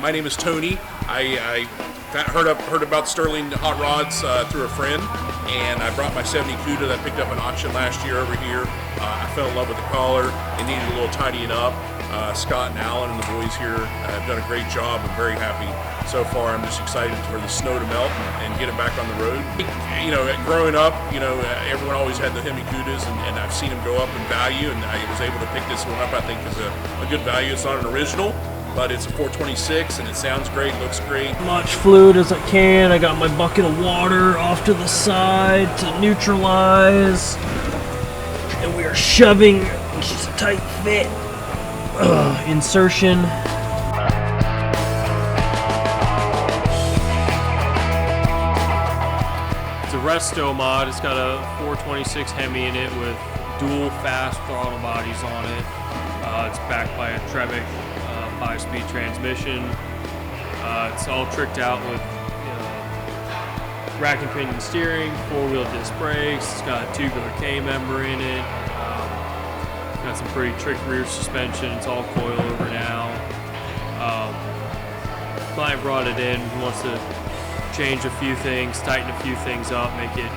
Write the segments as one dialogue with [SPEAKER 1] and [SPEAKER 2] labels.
[SPEAKER 1] My name is Tony. I heard about Sterling Hot Rods through a friend, and I brought my 70 Cuda that I picked up an auction last year over here. I fell in love with the collar. It needed a little tidying up. Scott and Alan and the boys here have done a great job. I'm very happy so far. I'm just excited for the snow to melt and get it back on the road. You know, growing up, everyone always had the HEMI Cudas, and I've seen them go up in value, and I was able to pick this one up. I think is a good value. It's not an original, but it's a 426 and it sounds great, looks great.
[SPEAKER 2] Much fluid as I can. I got my bucket of water off to the side to neutralize. And we are shoving, which is a tight fit. Insertion. It's a Resto Mod. It's got a 426 HEMI in it with dual fast throttle bodies on it. It's backed by a Trebic 5-speed transmission. It's all tricked out with rack and pinion steering, 4-wheel disc brakes. It's got a tubular K-member in it. Got some pretty trick rear suspension. It's all coilover now. Client brought it in. He wants to change a few things, tighten a few things up, make it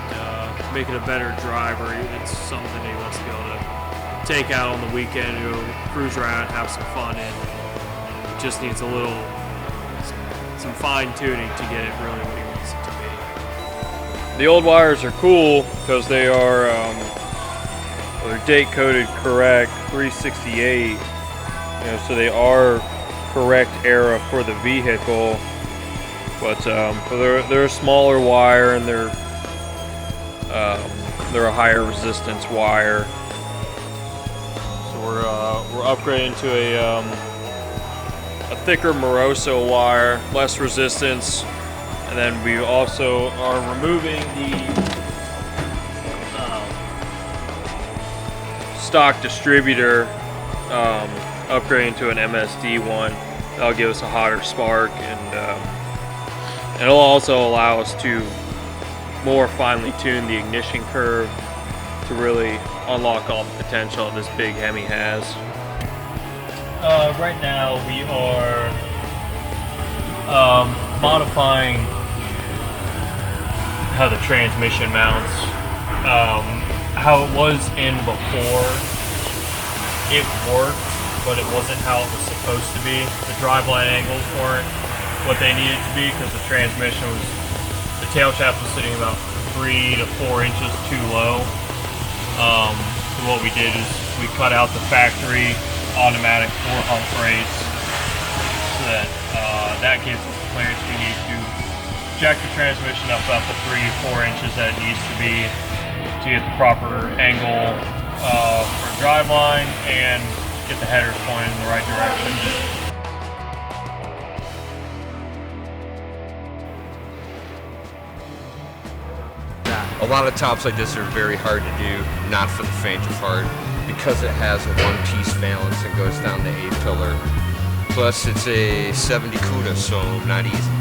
[SPEAKER 2] a better driver. It's something he wants to be able to take out on the weekend, go cruise around, have some fun in. It just needs some fine tuning to get it really what he wants it to be. The old wires are cool because they are they're date coded correct 368, so they are correct era for the vehicle. But they're a smaller wire, and they're a higher resistance wire. So we're upgrading to a thicker Moroso wire, less resistance, and then we also are removing the stock distributor, upgrading to an MSD one. That'll give us a hotter spark, and it'll also allow us to more finely tune the ignition curve to really unlock all the potential this big HEMI has. Right now we are modifying how the transmission mounts. How it was in before, it worked, but it wasn't how it was supposed to be. The driveline angles weren't what they needed to be because the transmission was, the tail shaft was sitting about 3 to 4 inches too low. So what we did is we cut out the factory automatic 4-hump rates so that that gives us the clearance we need to jack the transmission up about the 3 to 4 inches that it needs to be to get the proper angle for driveline and get the headers pointed in the right direction.
[SPEAKER 3] A lot of tops like this are very hard to do, not for the faint of heart, because it has a one-piece valance and goes down the A-pillar. Plus it's a 70 Cuda, so not easy.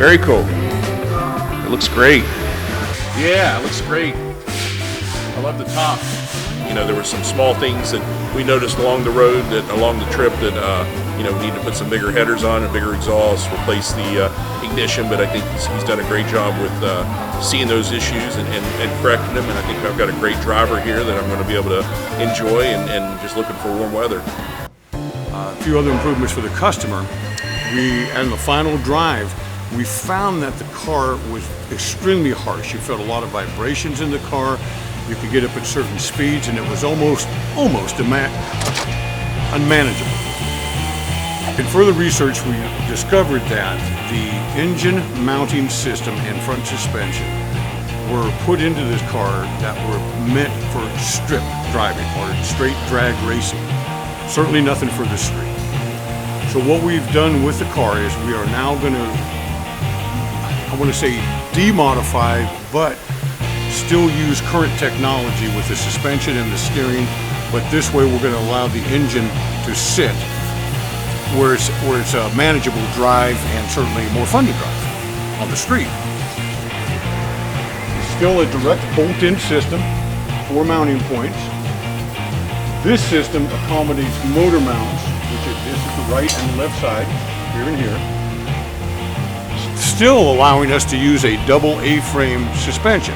[SPEAKER 1] Very cool. It looks great. Yeah, it looks great. I love the top. You know, there were some small things that we noticed along the road, along the trip, that you know, we need to put some bigger headers on, a bigger exhaust, replace the ignition. But I think he's done a great job with seeing those issues and correcting them. And I think I've got a great driver here that I'm going to be able to enjoy, and just looking for warm weather.
[SPEAKER 4] A few other improvements for the customer. On the final drive, we found that the car was extremely harsh. You felt a lot of vibrations in the car. You could get up at certain speeds, and it was almost unmanageable. In further research, we discovered that the engine mounting system and front suspension were put into this car that were meant for strip driving or straight drag racing. Certainly nothing for the street. So what we've done with the car is we are now going to, I want to say, demodify, but still use current technology with the suspension and the steering. But this way we're going to allow the engine to sit where it's a manageable drive, and certainly more fun to drive on the street. It's still a direct bolt-in system, 4 mounting points. This system accommodates motor mounts, which is this is the right and left side, here and here. Still allowing us to use a double A-frame suspension,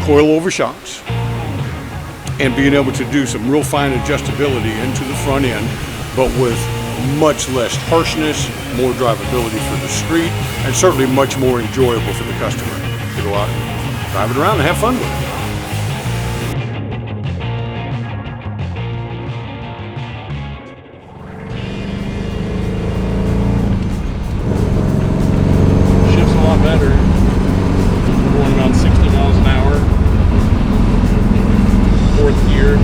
[SPEAKER 4] coil-over shocks, and being able to do some real fine adjustability into the front end, but with much less harshness, more drivability for the street, and certainly much more enjoyable for the customer to go out and drive it around and have fun with it.
[SPEAKER 1] Shifts a lot better. Going about 60 miles an hour. 4th gear.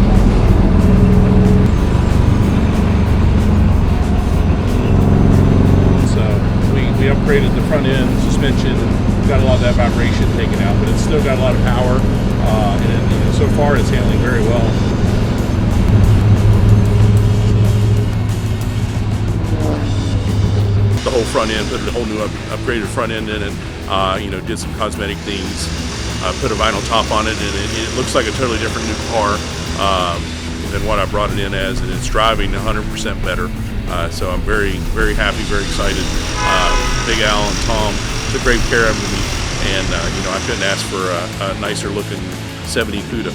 [SPEAKER 1] We upgraded the front end suspension and got a lot of that vibration taken out, but it's still got a lot of power, and so far it's handling very well. The whole front end, put a whole new upgraded front end in it, you know, did some cosmetic things, put a vinyl top on it, and it looks like a totally different new car than what I brought it in as, and it's driving 100% better. So I'm very, very happy, very excited. Big Al and Tom took great care of me, and you know, I couldn't ask for a nicer looking 70 Cuda.